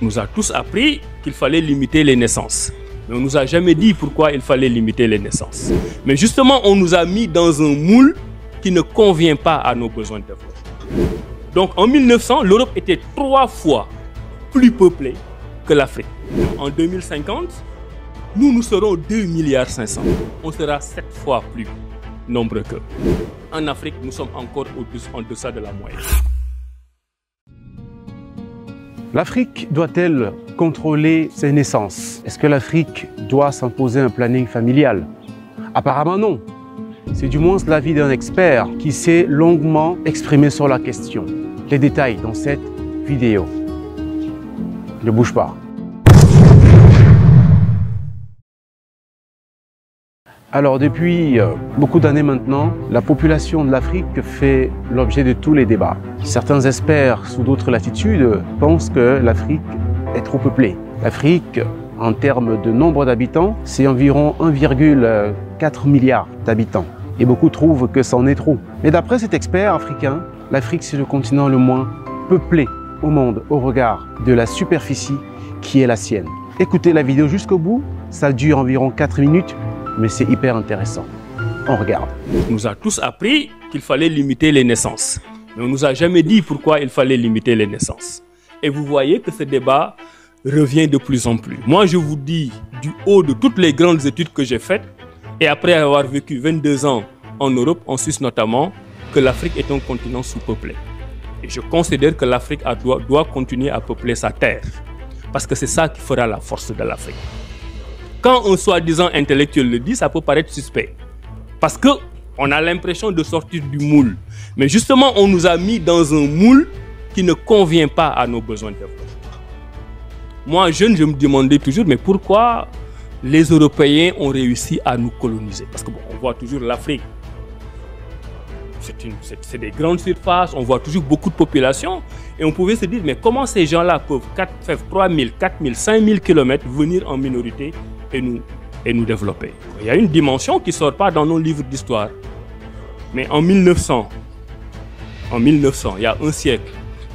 nous a tous appris qu'il fallait limiter les naissances. Mais on ne nous a jamais dit pourquoi il fallait limiter les naissances. Mais justement, on nous a mis dans un moule qui ne convient pas à nos besoins de développement. Donc en 1900, l'Europe était 3 fois plus peuplée que l'Afrique. En 2050, nous serons 2,5 milliards. On sera 7 fois plus nombreux qu'eux. En Afrique, nous sommes encore en deçà de la moyenne. L'Afrique doit-elle contrôler ses naissances? Est-ce que l'Afrique doit s'imposer un planning familial? Apparemment non. C'est du moins l'avis d'un expert qui s'est longuement exprimé sur la question. Les détails dans cette vidéo. Ne bouge pas. Alors depuis beaucoup d'années maintenant, la population de l'Afrique fait l'objet de tous les débats. Certains experts sous d'autres latitudes pensent que l'Afrique est trop peuplée. L'Afrique, en termes de nombre d'habitants, c'est environ 1,4 milliard d'habitants. Et beaucoup trouvent que c'en est trop. Mais d'après cet expert africain, l'Afrique c'est le continent le moins peuplé au monde au regard de la superficie qui est la sienne. Écoutez la vidéo jusqu'au bout, ça dure environ 4 minutes. Mais c'est hyper intéressant. On regarde. On nous a tous appris qu'il fallait limiter les naissances. Mais on ne nous a jamais dit pourquoi il fallait limiter les naissances. Et vous voyez que ce débat revient de plus en plus. Moi, je vous dis du haut de toutes les grandes études que j'ai faites, et après avoir vécu 22 ans en Europe, en Suisse notamment, que l'Afrique est un continent sous-peuplé. Et je considère que l'Afrique doit continuer à peupler sa terre. Parce que c'est ça qui fera la force de l'Afrique. Quand un soi-disant intellectuel le dit, ça peut paraître suspect. Parce qu'on a l'impression de sortir du moule. Mais justement, on nous a mis dans un moule qui ne convient pas à nos besoins de développement. Moi, jeune, je me demandais toujours, mais pourquoi les Européens ont réussi à nous coloniser? Parce qu'on voit toujours l'Afrique. C'est des grandes surfaces, on voit toujours beaucoup de population. Et on pouvait se dire, mais comment ces gens-là peuvent faire 3000, 4000, 5000 km venir en minorité et nous développer? Il y a une dimension qui ne sort pas dans nos livres d'histoire. Mais en 1900, il y a un siècle,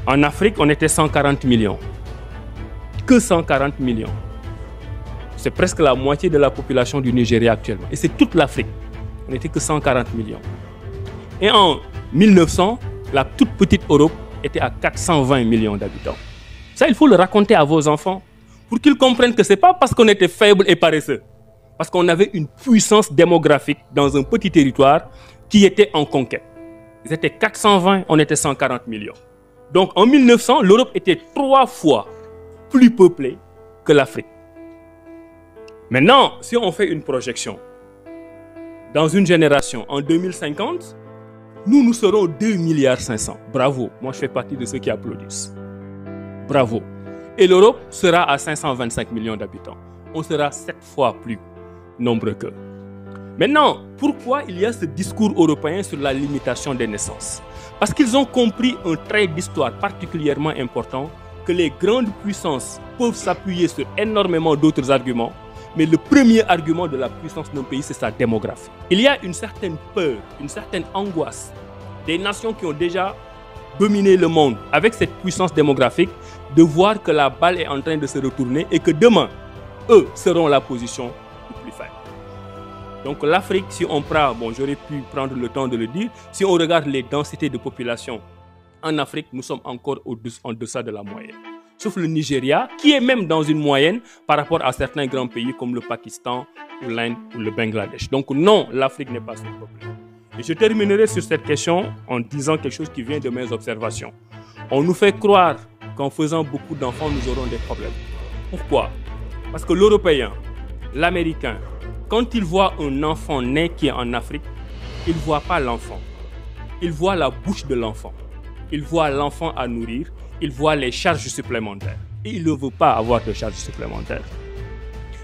en Afrique, on était 140 millions. Que 140 millions. C'est presque la moitié de la population du Nigeria actuellement. Et c'est toute l'Afrique. On n'était que 140 millions. Et en 1900, la toute petite Europe était à 420 millions d'habitants. Ça, il faut le raconter à vos enfants pour qu'ils comprennent que ce n'est pas parce qu'on était faible et paresseux. Parce qu'on avait une puissance démographique dans un petit territoire qui était en conquête. Ils étaient 420, on était 140 millions. Donc en 1900, l'Europe était 3 fois plus peuplée que l'Afrique. Maintenant, si on fait une projection, dans une génération, en 2050, nous serons 2,5 milliards. Bravo, moi je fais partie de ceux qui applaudissent. Bravo. Et l'Europe sera à 525 millions d'habitants. On sera 7 fois plus nombreux qu'eux. Maintenant, pourquoi il y a ce discours européen sur la limitation des naissances? Parce qu'ils ont compris un trait d'histoire particulièrement important, que les grandes puissances peuvent s'appuyer sur énormément d'autres arguments, mais le premier argument de la puissance d'un pays, c'est sa démographie. Il y a une certaine peur, une certaine angoisse des nations qui ont déjà dominé le monde avec cette puissance démographique, de voir que la balle est en train de se retourner et que demain, eux seront la position la plus faible. Donc l'Afrique, si on prend, j'aurais pu prendre le temps de le dire, si on regarde les densités de population, en Afrique, nous sommes encore en deçà de la moyenne. Sauf le Nigeria, qui est même dans une moyenne par rapport à certains grands pays comme le Pakistan, ou l'Inde ou le Bangladesh. Donc non, l'Afrique n'est pas sous-peuplée. Et je terminerai sur cette question en disant quelque chose qui vient de mes observations. On nous fait croire qu'en faisant beaucoup d'enfants, nous aurons des problèmes. Pourquoi? Parce que l'Européen, l'Américain, quand il voit un enfant né qui est en Afrique, il ne voit pas l'enfant. Il voit la bouche de l'enfant. Il voit l'enfant à nourrir. Il voit les charges supplémentaires. Et il ne veut pas avoir de charges supplémentaires.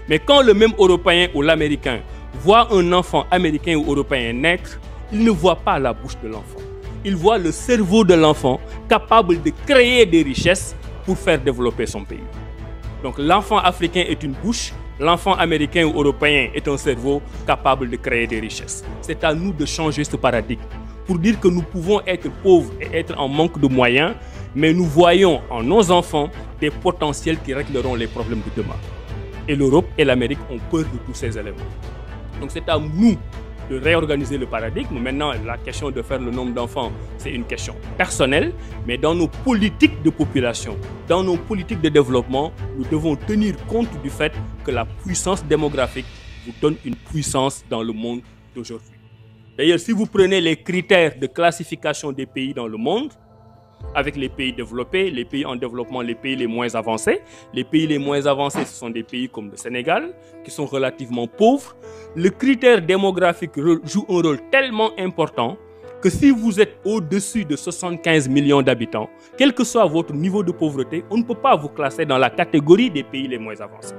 Mais quand le même Européen ou l'Américain voit un enfant américain ou européen naître, il ne voit pas la bouche de l'enfant. Il voit le cerveau de l'enfant capable de créer des richesses pour faire développer son pays. Donc l'enfant africain est une bouche, l'enfant américain ou européen est un cerveau capable de créer des richesses. C'est à nous de changer ce paradigme pour dire que nous pouvons être pauvres et être en manque de moyens, mais nous voyons en nos enfants des potentiels qui régleront les problèmes de demain. Et l'Europe et l'Amérique ont peur de tous ces éléments. Donc c'est à nous de réorganiser le paradigme. Maintenant, la question de faire le nombre d'enfants, c'est une question personnelle, mais dans nos politiques de population, dans nos politiques de développement, nous devons tenir compte du fait que la puissance démographique vous donne une puissance dans le monde d'aujourd'hui. D'ailleurs, si vous prenez les critères de classification des pays dans le monde, avec les pays développés, les pays en développement, les pays les moins avancés. Les pays les moins avancés, ce sont des pays comme le Sénégal, qui sont relativement pauvres. Le critère démographique joue un rôle tellement important que si vous êtes au-dessus de 75 millions d'habitants, quel que soit votre niveau de pauvreté, on ne peut pas vous classer dans la catégorie des pays les moins avancés.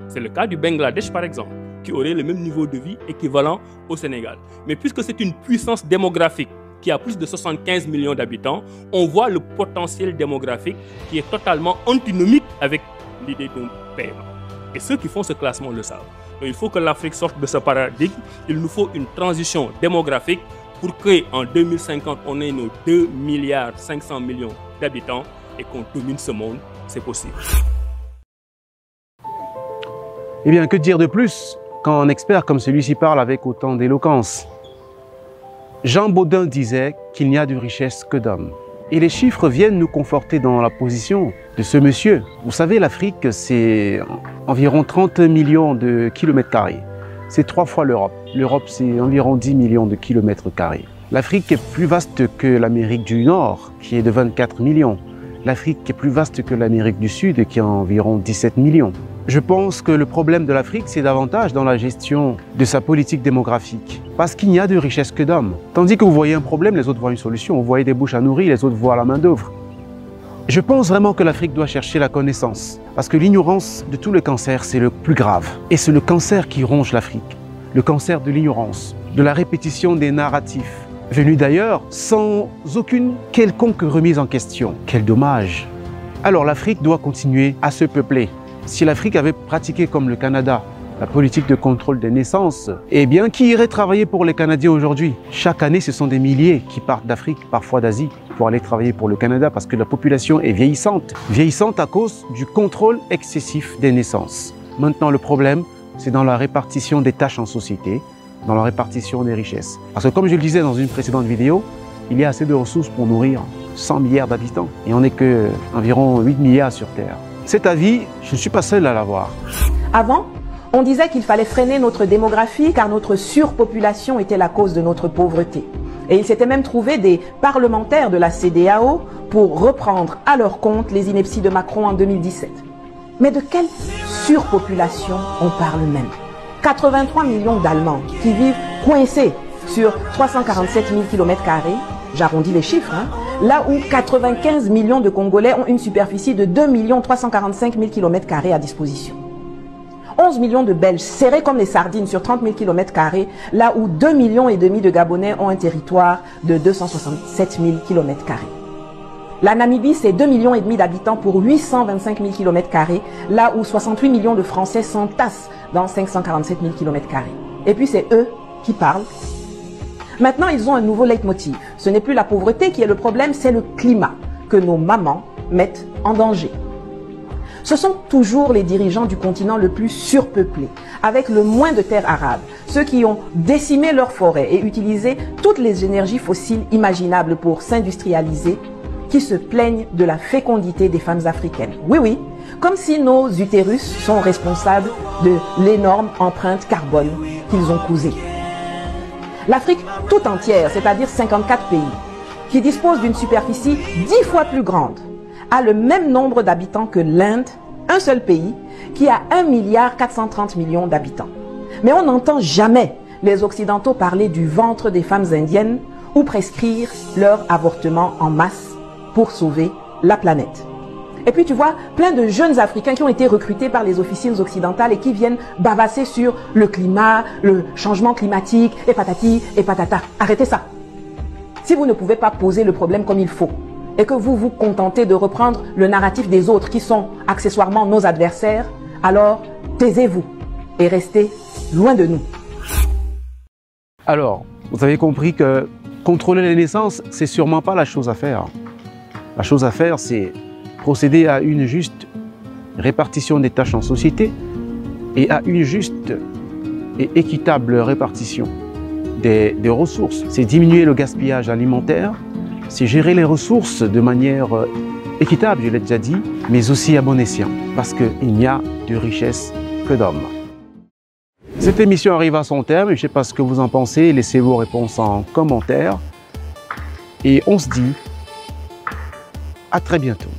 C'est le cas du Bangladesh, par exemple, qui aurait le même niveau de vie équivalent au Sénégal. Mais puisque c'est une puissance démographique qui a plus de 75 millions d'habitants, on voit le potentiel démographique qui est totalement antinomique avec l'idée d'un paiement. Et ceux qui font ce classement le savent. Donc il faut que l'Afrique sorte de ce paradigme. Il nous faut une transition démographique pour qu'en 2050, on ait nos 2,5 milliards d'habitants et qu'on domine ce monde. C'est possible. Eh bien, que dire de plus quand un expert comme celui-ci parle avec autant d'éloquence? Jean Bodin disait qu'il n'y a de richesse que d'hommes. Et les chiffres viennent nous conforter dans la position de ce monsieur. Vous savez, l'Afrique, c'est environ 30 millions de kilomètres carrés. C'est 3 fois l'Europe. L'Europe, c'est environ 10 millions de kilomètres carrés. L'Afrique est plus vaste que l'Amérique du Nord, qui est de 24 millions. L'Afrique est plus vaste que l'Amérique du Sud, qui a environ 17 millions. Je pense que le problème de l'Afrique, c'est davantage dans la gestion de sa politique démographique. Parce qu'il n'y a de richesse que d'hommes. Tandis que vous voyez un problème, les autres voient une solution. Vous voyez des bouches à nourrir, les autres voient la main d'œuvre. Je pense vraiment que l'Afrique doit chercher la connaissance. Parce que l'ignorance de tous les cancers, c'est le plus grave. Et c'est le cancer qui ronge l'Afrique. Le cancer de l'ignorance, de la répétition des narratifs, venus d'ailleurs sans aucune quelconque remise en question. Quel dommage! Alors l'Afrique doit continuer à se peupler. Si l'Afrique avait pratiqué comme le Canada la politique de contrôle des naissances, eh bien, qui irait travailler pour les Canadiens aujourd'hui? Chaque année, ce sont des milliers qui partent d'Afrique, parfois d'Asie, pour aller travailler pour le Canada parce que la population est vieillissante. Vieillissante à cause du contrôle excessif des naissances. Maintenant, le problème, c'est dans la répartition des tâches en société, dans la répartition des richesses. Parce que comme je le disais dans une précédente vidéo, il y a assez de ressources pour nourrir 100 milliards d'habitants. Et on n'est que environ 8 milliards sur Terre. Cet avis, je ne suis pas seul à l'avoir. Avant, on disait qu'il fallait freiner notre démographie car notre surpopulation était la cause de notre pauvreté. Et il s'était même trouvé des parlementaires de la CEDEAO pour reprendre à leur compte les inepties de Macron en 2017. Mais de quelle surpopulation on parle même? 83 millions d'Allemands qui vivent coincés sur 347 000 km², j'arrondis les chiffres, hein, là où 95 millions de Congolais ont une superficie de 2 345 000 km² à disposition. 11 millions de Belges serrés comme les sardines sur 30 000 km², là où 2,5 millions de Gabonais ont un territoire de 267 000 km². La Namibie, c'est 2,5 millions d'habitants pour 825 000 km², là où 68 millions de Français s'entassent dans 547 000 km². Et puis c'est eux qui parlent. Maintenant, ils ont un nouveau leitmotiv. Ce n'est plus la pauvreté qui est le problème, c'est le climat que nos mamans mettent en danger. Ce sont toujours les dirigeants du continent le plus surpeuplé, avec le moins de terres arables, ceux qui ont décimé leurs forêts et utilisé toutes les énergies fossiles imaginables pour s'industrialiser, qui se plaignent de la fécondité des femmes africaines. Oui, oui, comme si nos utérus sont responsables de l'énorme empreinte carbone qu'ils ont causée. L'Afrique tout entière, c'est-à-dire 54 pays, qui dispose d'une superficie 10 fois plus grande, a le même nombre d'habitants que l'Inde, un seul pays, qui a 1,430 milliard d'habitants. Mais on n'entend jamais les Occidentaux parler du ventre des femmes indiennes ou prescrire leur avortement en masse pour sauver la planète. Et puis tu vois, plein de jeunes Africains qui ont été recrutés par les officines occidentales et qui viennent bavasser sur le climat, le changement climatique, et patati et patata. Arrêtez ça. Si vous ne pouvez pas poser le problème comme il faut, et que vous vous contentez de reprendre le narratif des autres qui sont accessoirement nos adversaires, alors taisez-vous et restez loin de nous. Alors, vous avez compris que contrôler les naissances, c'est sûrement pas la chose à faire. La chose à faire, c'est procéder à une juste répartition des tâches en société et à une juste et équitable répartition des ressources. C'est diminuer le gaspillage alimentaire, c'est gérer les ressources de manière équitable, je l'ai déjà dit, mais aussi à bon escient, parce qu'il n'y a de richesse que d'hommes. Cette émission arrive à son terme, je ne sais pas ce que vous en pensez, laissez vos réponses en commentaire. Et on se dit à très bientôt.